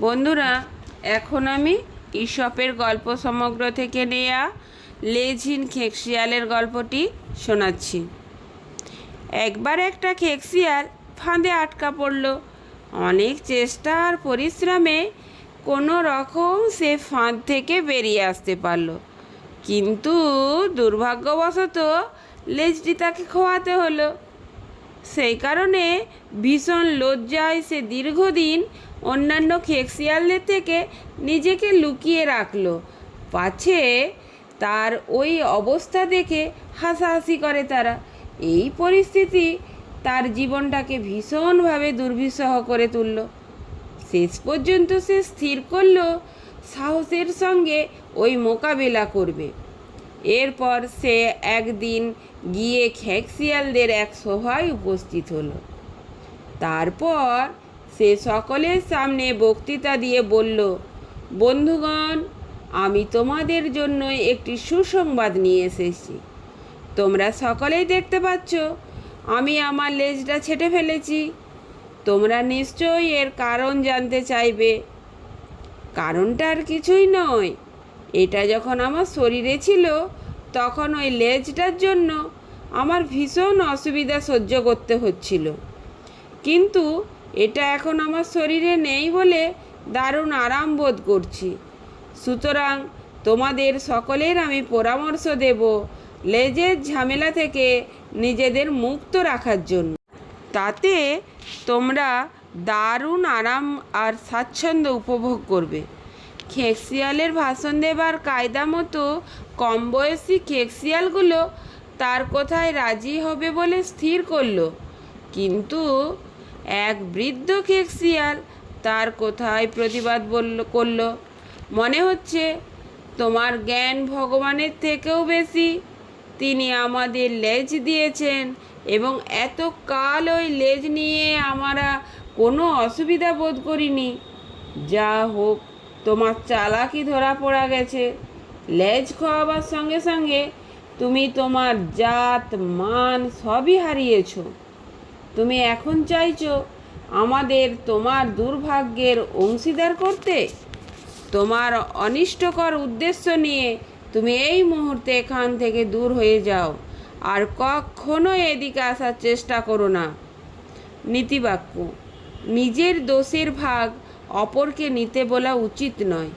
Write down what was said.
বন্ধুরা, এখন আমি ঈশপের গল্প সমগ্র থেকে নেয়া লেজহীন খেকশিয়ালের গল্পটি শোনাচ্ছি। একবার একটা খেকশিয়াল ফাঁদে আটকা পড়ল। অনেক চেষ্টা আর পরিশ্রমে কোনো রকম সে ফাঁদ থেকে বেরিয়ে আসতে পারল, কিন্তু দুর্ভাগ্যবশত লেজটি তাকে খোয়াতে হলো। সেই কারণে ভীষণ লজ্জায় সে দীর্ঘদিন অন্যান্য খেকশিয়ালদের থেকে নিজেকে লুকিয়ে রাখল, পাছে তার ওই অবস্থা দেখে হাসাহাসি করে তারা। এই পরিস্থিতি তার জীবনটাকে ভীষণভাবে দুর্বিষহ করে তুলল। শেষ পর্যন্ত সে স্থির করল সাহসের সঙ্গে ওই মোকাবিলা করবে। এরপর সে একদিন গিয়ে খেকশিয়ালদের এক সভায় উপস্থিত হলো। তারপর সে সকলের সামনে বক্তৃতা দিয়ে বলল, বন্ধুগণ, আমি তোমাদের জন্য একটি সুসংবাদ নিয়ে এসেছি। তোমরা সকলেই দেখতে পাচ্ছ আমি আমার লেজটা ছেঁটে ফেলেছি। তোমরা নিশ্চয়ই এর কারণ জানতে চাইবে। কারণটা আর কিছুই নয়, এটা যখন আমার শরীরে ছিল তখন ওই লেজটার জন্য আমার ভীষণ অসুবিধা সহ্য করতে হচ্ছিল, কিন্তু এটা এখন আমার শরীরে নেই বলে দারুণ আরাম বোধ করছি। সুতরাং তোমাদের সকলের আমি পরামর্শ দেব লেজের ঝামেলা থেকে নিজেদের মুক্ত রাখার জন্য। তাতে তোমরা দারুণ আরাম আর স্বাচ্ছন্দ্য উপভোগ করবে। খেকশিয়ালের ভাষণ দেবার কায়দা মতো কম বয়সী খেকশিয়ালগুলো তার কথায় রাজি হবে বলে স্থির করল, কিন্তু এক বৃদ্ধ খেকশিয়াল তার কথায় প্রতিবাদ করল। মনে হচ্ছে তোমার জ্ঞান ভগবানের থেকেও বেশি। তিনি আমাদের লেজ দিয়েছেন এবং এতকাল ওই লেজ নিয়ে আমরা কোনো অসুবিধা বোধ করিনি। যা হোক, তোমার চালাকি ধরা পড়া গেছে। লেজ খাওয়াবার সঙ্গে সঙ্গে তুমি তোমার জাত মান সবই হারিয়েছ। তুমি এখন চাইছো আমাদের তোমার দুর্ভাগ্যের অংশীদার করতে। তোমার অনিষ্টকর উদ্দেশ্য নিয়ে তুমি এই মুহূর্তে এখান থেকে দূর হয়ে যাও, আর কখনো এদিকে আসার চেষ্টা করো না। নীতিবাক্য: নিজের দোষের ভাগ অপরকে নিতে বলা উচিত নয়।